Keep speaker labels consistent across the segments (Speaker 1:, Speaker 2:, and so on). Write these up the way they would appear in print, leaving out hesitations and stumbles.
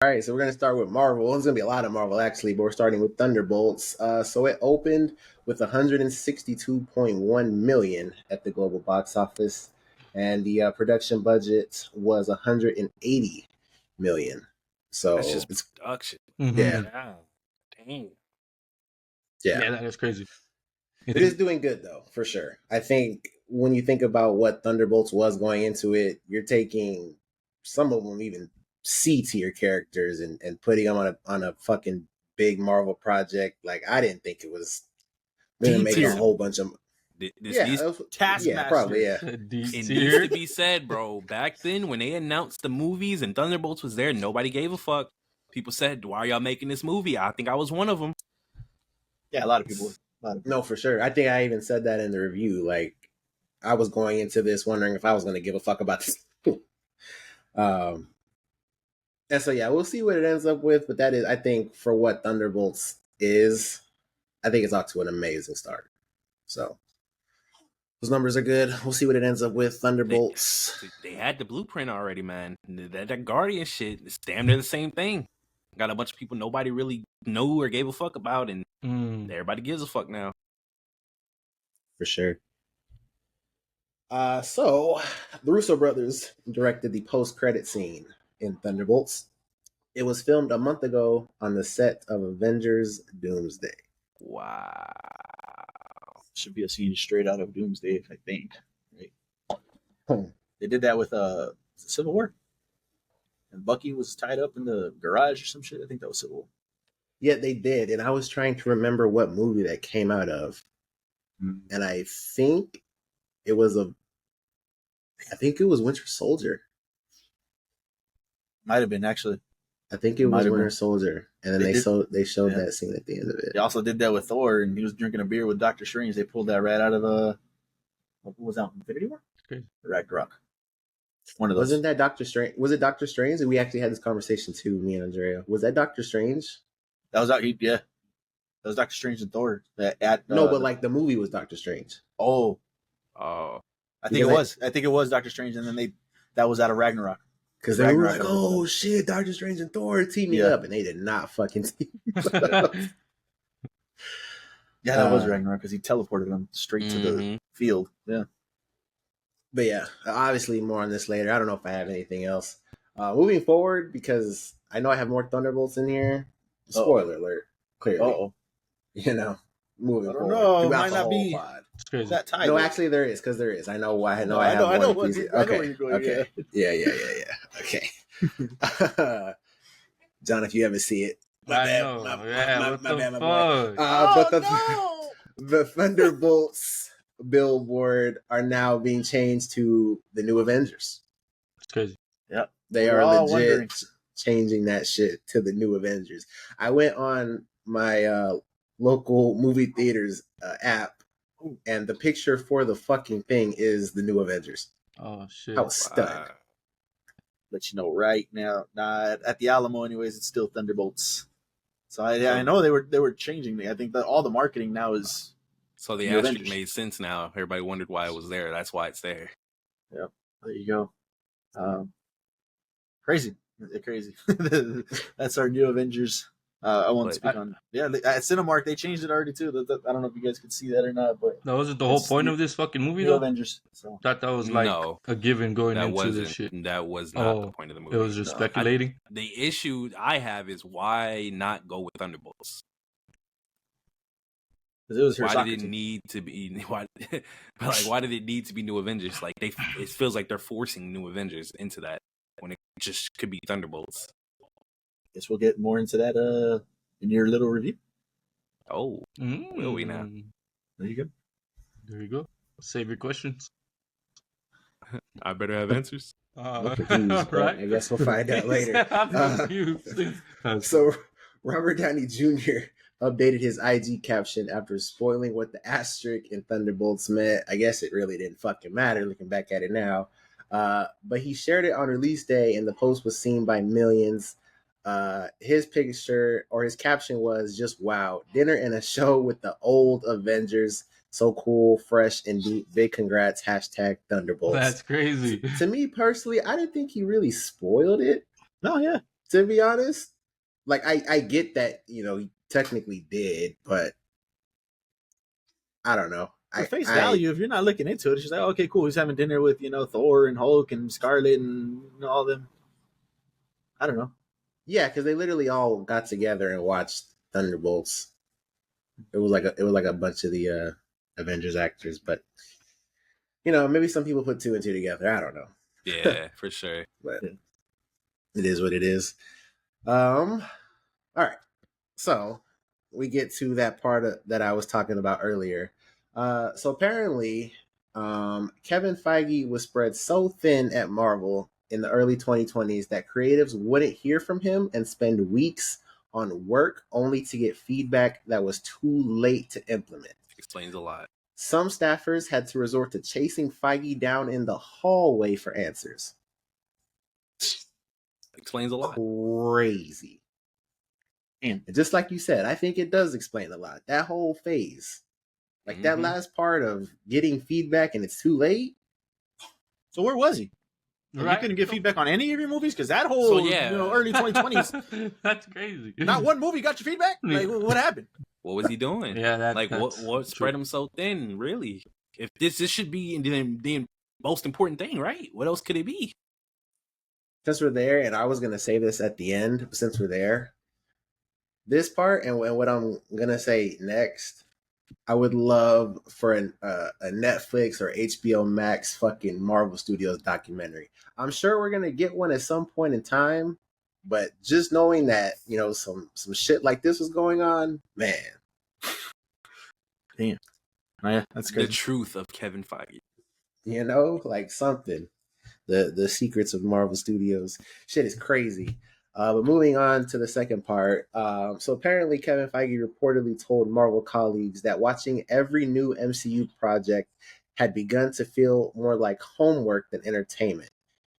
Speaker 1: right, so we're gonna start with Marvel. It's gonna be a lot of Marvel actually, but we're starting with Thunderbolts. So it opened with 162.1 million at the global box office, and the production budget was 180 million.
Speaker 2: That's
Speaker 1: So
Speaker 2: just
Speaker 1: it's
Speaker 2: production.
Speaker 1: yeah,
Speaker 2: Yeah. Dang.
Speaker 1: yeah.
Speaker 3: That is crazy.
Speaker 1: It is doing good though, for sure. I think when you think about what Thunderbolts was going into it, you're taking some of them even C tier characters and putting them on a fucking big Marvel project. Like I didn't think it was gonna make a
Speaker 2: D-tier.
Speaker 1: whole bunch of
Speaker 2: This needs
Speaker 4: Taskmaster.
Speaker 1: probably
Speaker 2: it needs to be said, bro. Back then, when they announced the movies and Thunderbolts was there, nobody gave a fuck. People said, "Why are y'all making this movie?" I think I was one of them.
Speaker 4: Yeah, a lot of people.
Speaker 1: No, for sure. I think I even said that in the review. Like I was going into this wondering if I was gonna give a fuck about this. And so yeah, we'll see what it ends up with. But that is, I think, for what Thunderbolts is, I think it's off to an amazing start. So those numbers are good. We'll see what it ends up with. Thunderbolts.
Speaker 2: They had the blueprint already, man. That Guardian shit is damn near the same thing. Got a bunch of people nobody really knew or gave a fuck about, and everybody gives a fuck now.
Speaker 1: For sure. So the Russo brothers directed the post-credit scene in Thunderbolts. It was filmed a month ago on the set of Avengers Doomsday.
Speaker 2: Wow.
Speaker 4: Should be a scene straight out of Doomsday, I think. Right? They did that with Civil War. And Bucky was tied up in the garage or some shit. I think that was Civil War.
Speaker 1: Yeah, they did. And I was trying to remember what movie that came out of. And I think it was Winter Soldier.
Speaker 4: Might have been, actually.
Speaker 1: I think it was Winter Soldier. And then they showed that scene at the end of it.
Speaker 4: They also did that with Thor, and he was drinking a beer with Doctor Strange. They pulled that right out of what was that, Infinity War? Ragnarok. One of those.
Speaker 1: Wasn't that Doctor Strange? Was it Doctor Strange? And we actually had this conversation too, me and Andrea. Was that Doctor Strange?
Speaker 4: That was yeah. That was Doctor Strange and Thor.
Speaker 1: No, but like the movie was Doctor Strange.
Speaker 4: Oh. I think it was Doctor Strange, and then that was out of Ragnarok.
Speaker 1: Because they were like, oh shit, Doctor Strange and Thor teaming up, and they did not fucking team up.
Speaker 4: Yeah, that was Ragnarok because he teleported them straight to the field. Yeah.
Speaker 1: But yeah, obviously more on this later. I don't know if I have anything else. Moving forward, because I know I have more Thunderbolts in here. Spoiler alert, clearly. You know, moving forward.
Speaker 4: No, might not be
Speaker 1: pod.
Speaker 4: that tight.
Speaker 1: No, actually there is, because there is. I know why. I know
Speaker 4: where you're going.
Speaker 1: Okay. Yeah. Okay. John, if you ever see it. My bad. The Thunderbolts billboard are now being changed to the New Avengers.
Speaker 3: It's crazy.
Speaker 4: Yep.
Speaker 1: They are legit changing that shit to the New Avengers. I went on my local movie theaters app, and the picture for the fucking thing is the New Avengers.
Speaker 3: Oh shit!
Speaker 1: I was stunned.
Speaker 4: Let you know right now. At the Alamo, anyways, it's still Thunderbolts. So I know they were changing. I think that all the marketing now is.
Speaker 2: So the asterisk made sense now. Everybody wondered why it was there. That's why it's there.
Speaker 4: Yep. There you go. Crazy. That's our New Avengers. I won't speak on. Yeah, at Cinemark they changed it already too. I don't know if you guys could see that or not, but
Speaker 3: that wasn't the whole point of this fucking movie,
Speaker 4: New
Speaker 3: though.
Speaker 4: Avengers. So
Speaker 3: That was like a given going into this shit.
Speaker 2: That was not the point of the movie.
Speaker 3: It was just speculating.
Speaker 2: The issue I have is why not go with Thunderbolts?
Speaker 4: It was
Speaker 2: why did it need to be? Why did it need to be New Avengers? Like it feels like they're forcing New Avengers into that when it just could be Thunderbolts.
Speaker 4: Guess we'll get more into that in your little review.
Speaker 2: Oh, will we now?
Speaker 4: There you
Speaker 3: go. Save your questions.
Speaker 2: I better have answers.
Speaker 1: Right? I guess we'll find out later. So Robert Downey Jr. updated his IG caption after spoiling what the asterisk in Thunderbolts meant. I guess it really didn't fucking matter looking back at it now. But he shared it on release day, and the post was seen by millions. His picture or his caption was just wow, dinner and a show with the old Avengers, so cool, fresh, and deep. Big congrats, #Thunderbolts.
Speaker 3: That's crazy.
Speaker 1: To me personally, I didn't think he really spoiled it.
Speaker 4: No, yeah.
Speaker 1: To be honest, like I get that, he technically did, but I don't know.
Speaker 4: For face value, if you're not looking into it, it's just like, okay, cool. He's having dinner with, Thor and Hulk and Scarlet and all them. I don't know.
Speaker 1: Yeah, because they literally all got together and watched Thunderbolts. It was like a bunch of the Avengers actors, but maybe some people put two and two together. I don't know.
Speaker 2: Yeah, for sure.
Speaker 1: But it is what it is. All right. So we get to that part that I was talking about earlier. So apparently, Kevin Feige was spread so thin at Marvel in the early 2020s that creatives wouldn't hear from him and spend weeks on work only to get feedback that was too late to implement.
Speaker 2: Explains a lot.
Speaker 1: Some staffers had to resort to chasing Feige down in the hallway for answers.
Speaker 2: Explains a lot.
Speaker 1: Crazy. And just like you said, I think it does explain a lot. That whole phase. Like that last part of getting feedback and it's too late.
Speaker 4: So where was he? Right. You couldn't get feedback on any of your movies? Because that whole early 2020s.
Speaker 3: That's crazy.
Speaker 4: Not one movie got your feedback? Like, what happened?
Speaker 2: What was he doing?
Speaker 3: Yeah,
Speaker 2: what spread him so thin, really? If this should be the most important thing, right? What else could it be?
Speaker 1: Since we're there, and I was going to say this at the end, since we're there, this part and what I'm going to say next, I would love for a Netflix or HBO Max fucking Marvel Studios documentary. I'm sure we're going to get one at some point in time, but just knowing that, some shit like this was going on, man.
Speaker 4: Damn. Oh, yeah, that's good.
Speaker 2: The truth of Kevin Feige.
Speaker 1: Like something. The secrets of Marvel Studios. Shit is crazy. But moving on to the second part. So apparently Kevin Feige reportedly told Marvel colleagues that watching every new MCU project had begun to feel more like homework than entertainment.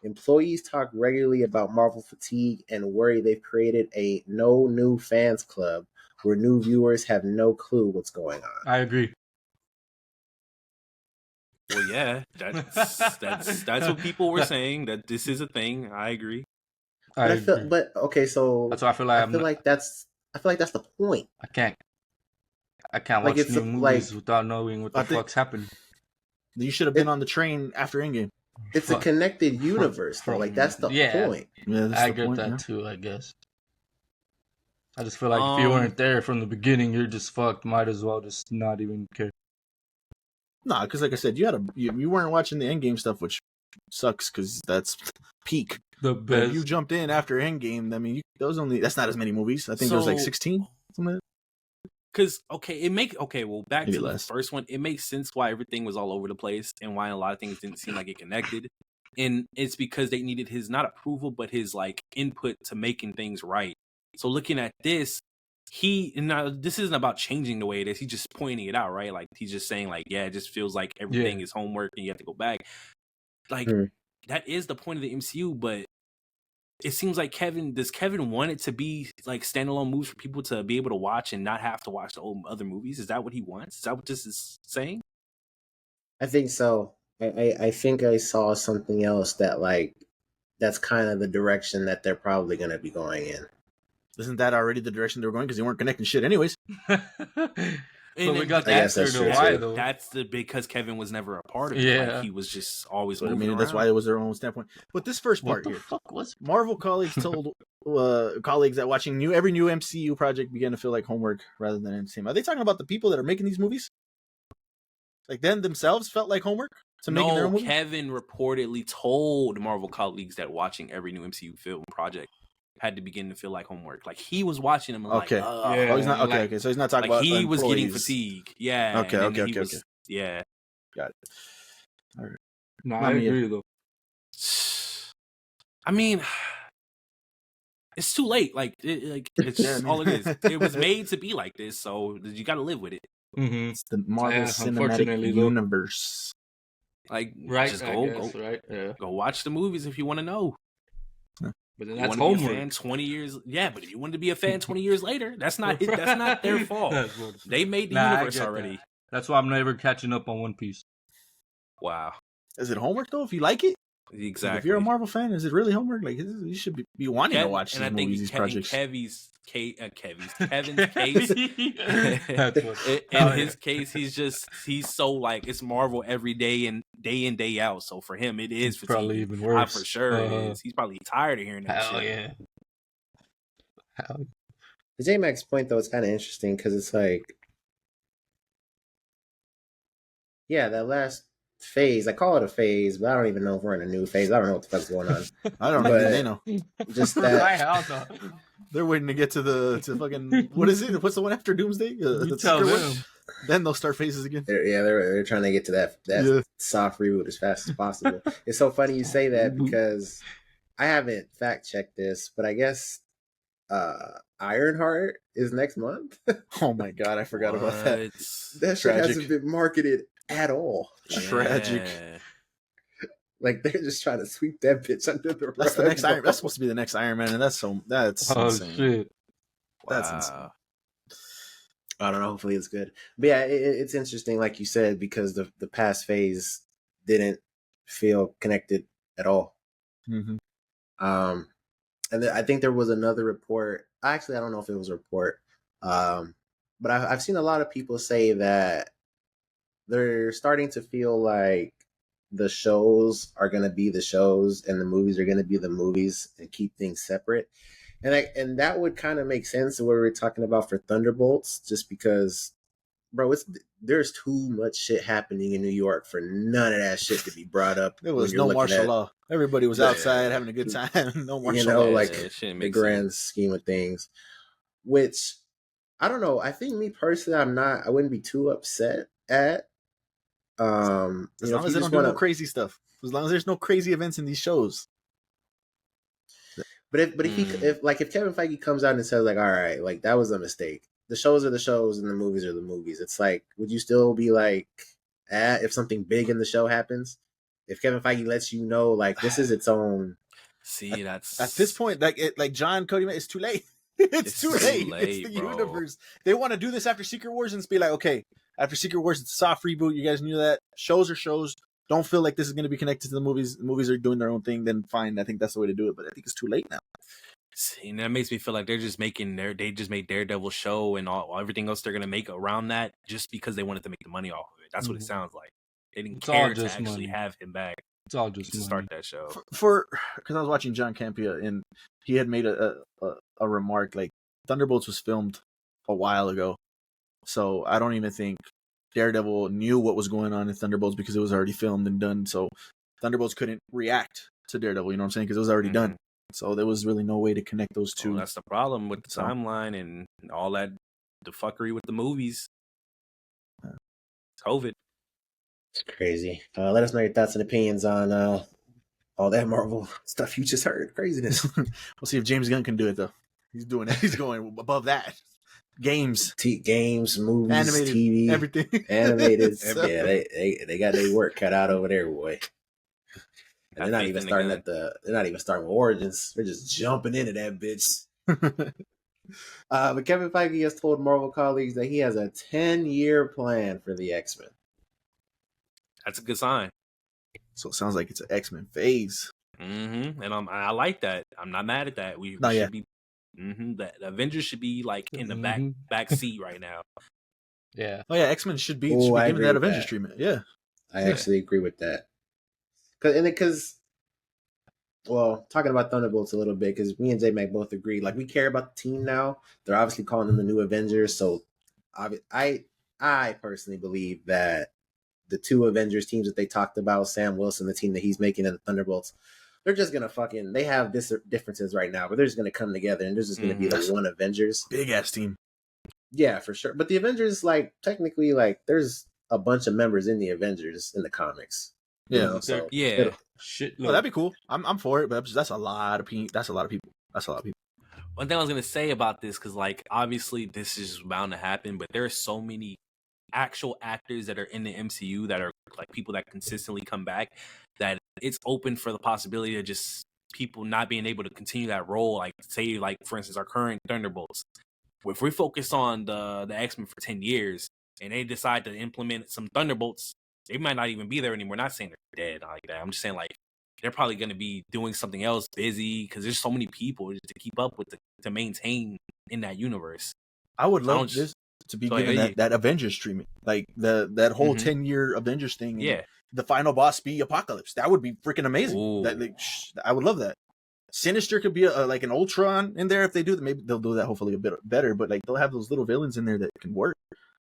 Speaker 1: Employees talk regularly about Marvel fatigue and worry they've created a no new fans club where new viewers have no clue what's going on.
Speaker 3: I agree.
Speaker 2: Well, yeah, that's what people were saying, that this is a thing. I agree.
Speaker 1: But okay, so
Speaker 3: that's why I feel like
Speaker 1: that's the point.
Speaker 3: I can't watch new movies without knowing what the fuck's happening.
Speaker 4: You should have been on the train after Endgame.
Speaker 1: It's a connected universe, though. Like that's the point.
Speaker 3: Yeah, I get that too. I guess. I just feel like if you weren't there from the beginning, you're just fucked. Might as well just not even care.
Speaker 4: Nah, because like I said, you weren't watching the Endgame stuff, which sucks because that's peak.
Speaker 3: The best.
Speaker 4: If you jumped in after Endgame, I mean, that's not as many movies. I think there was like 16.
Speaker 2: Because back to the first one, it makes sense why everything was all over the place and why a lot of things didn't seem like it connected. And it's because they needed his not approval, but his like input to making things right. So looking at this, this isn't about changing the way it is. He's just pointing it out, right? Like he's just saying, like, yeah, it just feels like everything is homework and you have to go back. Like that is the point of the MCU, but it seems like Kevin want it to be like standalone movies for people to be able to watch and not have to watch the old other movies? Is that what he wants? Is that what this is saying?
Speaker 1: I think so. I think I saw something else that's kind of the direction that they're probably going to be going in.
Speaker 4: Isn't that already the direction they were going? Because they weren't connecting shit anyways.
Speaker 3: But we got the answer to why, though.
Speaker 2: That's because Kevin was never a part of it. Yeah. Like, he was just always moving around.
Speaker 4: That's why it was their own standpoint. But this first part here, Marvel colleagues told colleagues that watching every new MCU project began to feel like homework rather than entertainment. Are they talking about the people that are making these movies? Like them themselves felt like homework to making their own movie?
Speaker 2: Kevin reportedly told Marvel colleagues that watching every new MCU film project had to begin to feel like homework. Like he was watching them.
Speaker 4: Okay. He's not okay. Okay, so he's not talking
Speaker 2: like
Speaker 4: about.
Speaker 2: He was getting fatigue. Yeah.
Speaker 4: Okay.
Speaker 2: Yeah.
Speaker 4: Got it. All right.
Speaker 3: No, I agree though.
Speaker 2: I mean, it's too late. Like, it's just all it is. It was made to be like this, so you got to live with it.
Speaker 3: Mm-hmm.
Speaker 4: It's the Marvel Cinematic Universe.
Speaker 2: Like,
Speaker 3: right?
Speaker 2: Just
Speaker 3: go
Speaker 2: watch the movies if you want to know.
Speaker 3: But then that's homework.
Speaker 2: Be a fan 20 years, but if you wanted to be a fan 20 years later, that's not their fault. They made the universe already.
Speaker 3: That's why I'm never catching up on One Piece.
Speaker 2: Wow.
Speaker 4: Is it homework though? If you like it,
Speaker 2: Exactly.
Speaker 4: Like, if you're a Marvel fan, is it really homework? Like, you should be wanting to watch these movies, these projects.
Speaker 2: Kevin's case. in his case, he's so like it's Marvel every day and day out. So for him, it is
Speaker 3: probably even worse.
Speaker 2: For sure, it is. He's probably tired of hearing that shit.
Speaker 3: Yeah.
Speaker 1: The J-Max point though is kind of interesting because it's like, yeah, that last phase, I call it a phase, but I don't even know if we're in a new phase. I don't know what the fuck's going on.
Speaker 4: I don't know. They know.
Speaker 1: Just that.
Speaker 4: They're waiting to get to fucking, what is it? What's the one after Doomsday?
Speaker 3: Tell them.
Speaker 4: Then they'll start phases again.
Speaker 1: They're trying to get to that soft reboot as fast as possible. It's so funny you say that because I haven't fact checked this, but I guess Ironheart is next month.
Speaker 4: Oh my god, I forgot about that.
Speaker 1: That shit hasn't been marketed at all.
Speaker 4: Tragic.
Speaker 1: Like they're just trying to sweep that bitch under the rug.
Speaker 4: That's the next Iron. That's supposed to be the next Iron Man, and that's insane.
Speaker 3: Shit.
Speaker 4: That's insane.
Speaker 1: I don't know. Hopefully it's good. But yeah, it's interesting, like you said, because the past phase didn't feel connected at all.
Speaker 4: Mm-hmm.
Speaker 1: And I think there was another report. Actually, I don't know if it was a report, but I've seen a lot of people say that they're starting to feel like the shows are going to be the shows and the movies are going to be the movies and keep things separate. And that would kind of make sense of what we were talking about for Thunderbolts, just because, bro, there's too much shit happening in New York for none of that shit to be brought up.
Speaker 4: There was no martial law. Everybody was outside having a good time. No martial law.
Speaker 1: Like the grand scheme of things, which I don't know. I think me personally, I wouldn't be too upset at.
Speaker 4: As long as they don't do no crazy stuff. As long as there's no crazy events in these shows.
Speaker 1: But if Kevin Feige comes out and says like, all right, like that was a mistake. The shows are the shows and the movies are the movies. It's like, would you still be like, if something big in the show happens? If Kevin Feige lets you know, like this is its own.
Speaker 2: See, that's
Speaker 4: at this point, like John Cody, it's too late. It's too late. It's the universe. They want to do this after Secret Wars and be like, okay, after Secret Wars, it's a soft reboot. You guys knew that. Shows are shows. Don't feel like this is going to be connected to the movies. The movies are doing their own thing. Then fine. I think that's the way to do it. But I think it's too late now.
Speaker 2: See, and that makes me feel like they just made Daredevil show and everything else they're going to make around that just because they wanted to make the money off of it. That's what it sounds like. They didn't care to actually have him back.
Speaker 3: It's all just
Speaker 2: to start that show.
Speaker 4: Because I was watching John Campea and he had made a remark like Thunderbolts was filmed a while ago, so I don't even think Daredevil knew what was going on in Thunderbolts because it was already filmed and done. So Thunderbolts couldn't react to Daredevil. You know what I'm saying? Because it was already done. So there was really no way to connect those two.
Speaker 2: That's the problem with the timeline and all that the fuckery with the movies. It's COVID.
Speaker 1: It's crazy. Let us know your thoughts and opinions on all that Marvel stuff you just heard. Craziness.
Speaker 4: We'll see if James Gunn can do it though. He's doing it. He's going above that. Games,
Speaker 1: movies,
Speaker 4: animated,
Speaker 1: TV,
Speaker 4: everything.
Speaker 1: Animated. Yeah, they got their work cut out over there, boy. And they're not even starting they're not even starting with Origins. They're just jumping into that bitch. But Kevin Feige has told Marvel colleagues that he has a 10-year plan for the X-Men.
Speaker 2: That's a good sign.
Speaker 4: So it sounds like it's an X-Men phase.
Speaker 2: Mm-hmm. And I like that. I'm not mad at that. We should be. Mm-hmm. The Avengers should be like in the back seat right now.
Speaker 3: Yeah.
Speaker 4: Oh yeah, X-Men should be given that Avengers treatment. Yeah.
Speaker 1: I actually agree with that. Because, talking about Thunderbolts a little bit, because me and J-Mac both agree, like, we care about the team now. They're obviously calling them the new Avengers, so I personally believe that the two Avengers teams that they talked about, Sam Wilson, the team that he's making in the Thunderbolts, they're just going to they have differences right now, but they're just going to come together, and there's just going to be the one Avengers.
Speaker 4: Big-ass team.
Speaker 1: Yeah, for sure. But the Avengers, like, technically, like, there's a bunch of members in the Avengers in the comics.
Speaker 4: Yeah,
Speaker 2: shit.
Speaker 4: That'd be cool. I'm for it, but that's a lot of people. That's a lot of people.
Speaker 2: One thing I was gonna say about this, because like obviously this is bound to happen, but there are so many actual actors that are in the MCU that are like people that consistently come back that it's open for the possibility of just people not being able to continue that role. Like say, like for instance, our current Thunderbolts. If we focus on the X-Men for 10 years and they decide to implement some Thunderbolts, they might not even be there anymore. Not saying they're dead like that. I'm just saying like they're probably going to be doing something else, busy, because there's so many people to keep up with to maintain in that universe.
Speaker 4: I would love this to be given that Avengers treatment, like that whole 10-year Avengers thing.
Speaker 2: Yeah,
Speaker 4: the final boss be Apocalypse. That would be freaking amazing. I would love that. Sinister could be like an Ultron in there if they do that. Maybe they'll do that hopefully a bit better, but like they'll have those little villains in there that can work.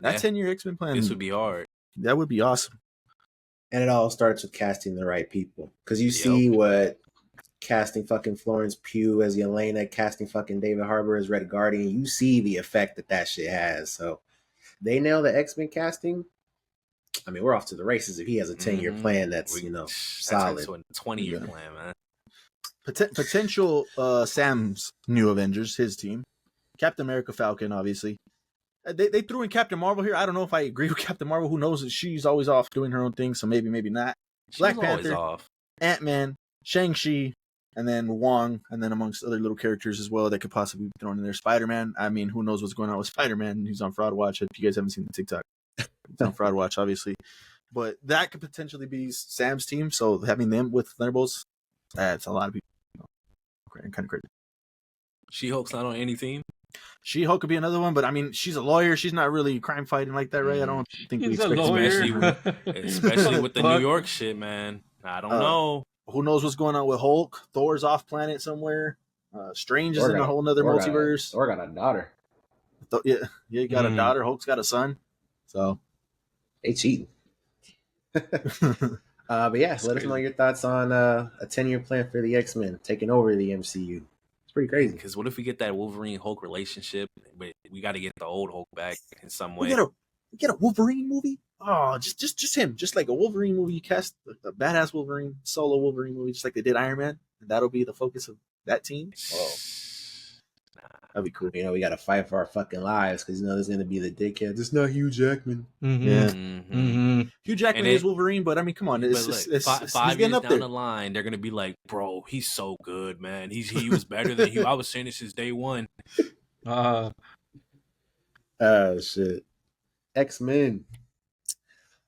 Speaker 4: That 10-year X-Men plan.
Speaker 2: This would be hard.
Speaker 4: That would be awesome.
Speaker 1: And it all starts with casting the right people. Because you see what casting fucking Florence Pugh as Yelena, casting fucking David Harbour as Red Guardian, you see the effect that shit has. So they nail the X-Men casting. I mean, we're off to the races if he has a 10-year plan that's, solid.
Speaker 2: That's a 20-year plan, man.
Speaker 4: Potential Sam's new Avengers, his team. Captain America, Falcon, obviously. They threw in Captain Marvel here. I don't know if I agree with Captain Marvel. Who knows? She's always off doing her own thing, so maybe not. Black Panther, Ant-Man, Shang-Chi, and then Wong, and then amongst other little characters as well that could possibly be thrown in there. Spider-Man. I mean, who knows what's going on with Spider-Man? He's on Fraud Watch. If you guys haven't seen the TikTok, it's on Fraud Watch, obviously. But that could potentially be Sam's team. So having them with Thunderbolts, that's a lot of people. Kind of crazy.
Speaker 2: She-Hulk's not on any team.
Speaker 4: She-Hulk could be another one, but I mean, she's a lawyer. She's not really crime fighting like that, right? I don't think we expect
Speaker 2: especially with the New York shit, man. I don't know.
Speaker 4: Who knows what's going on with Hulk? Thor's off planet somewhere. Strange is in a whole nother multiverse.
Speaker 1: Thor got a daughter.
Speaker 4: He got a daughter. Hulk's got a son. So
Speaker 1: they cheating. But yeah, let us know your thoughts on a 10-year plan for the X-Men taking over the MCU. It's pretty crazy.
Speaker 2: Because what if we get that Wolverine-Hulk relationship, but we got to get the old Hulk back in some way?
Speaker 4: We get a Wolverine movie? Oh, just him. Just like a Wolverine movie. You cast a badass Wolverine, solo Wolverine movie, just like they did Iron Man. And that'll be the focus of that team. Whoa. That'd be cool.
Speaker 1: We got to fight for our fucking lives because, there's going to be the dickhead. It's not Hugh Jackman.
Speaker 4: Mm-hmm. Yeah. Mm-hmm. Hugh Jackman is Wolverine, but I mean, come on. It's
Speaker 2: 5 years down the line, they're going to be like, bro, he's so good, man. He was better than Hugh. I was saying this since day one.
Speaker 1: Shit. X-Men.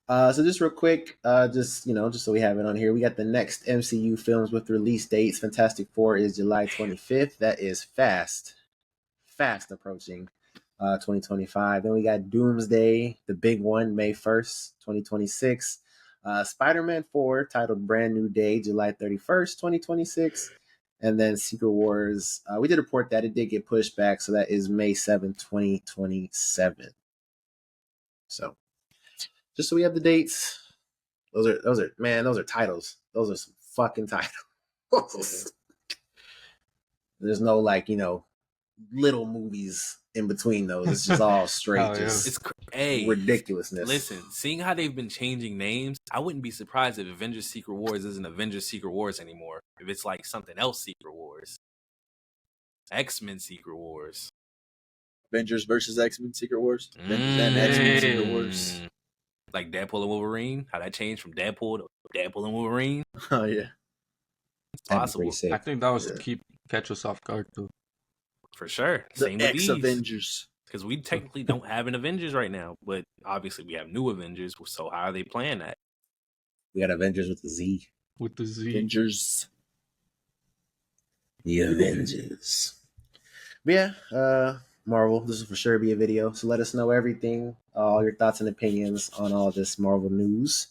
Speaker 1: So just real quick, just so we have it on here, we got the next MCU films with release dates. Fantastic Four is July 25th. That is fast approaching 2025. Then we got Doomsday, the big one, May 1st, 2026. Spider-Man 4, titled Brand New Day, July 31st, 2026. And then Secret Wars, we did report that it did get pushed back, so that is May 7th, 2027. So just so we have the dates. Those are titles. Those are some fucking titles. There's no little movies in between those. It's just all straight.
Speaker 2: It's
Speaker 1: ridiculousness.
Speaker 2: Listen, seeing how they've been changing names, I wouldn't be surprised if Avengers Secret Wars isn't Avengers Secret Wars anymore. If it's like something else Secret Wars. X-Men Secret Wars.
Speaker 4: Avengers versus X-Men Secret Wars. Avengers and X-Men Secret Wars.
Speaker 2: Like Deadpool and Wolverine, how that changed from Deadpool to Deadpool and Wolverine.
Speaker 4: Oh yeah,
Speaker 2: it's possible.
Speaker 3: I think that was to catch us off guard too.
Speaker 2: For sure. Same
Speaker 4: with
Speaker 2: these
Speaker 4: Avengers,
Speaker 2: because we technically don't have an Avengers right now, but obviously we have new Avengers. So how are they playing that?
Speaker 1: We got Avengers with the Z.
Speaker 3: With the Z.
Speaker 4: Avengers.
Speaker 1: The Avengers. But yeah, Marvel, this will for sure be a video. So let us know everything, all your thoughts and opinions on all this Marvel news.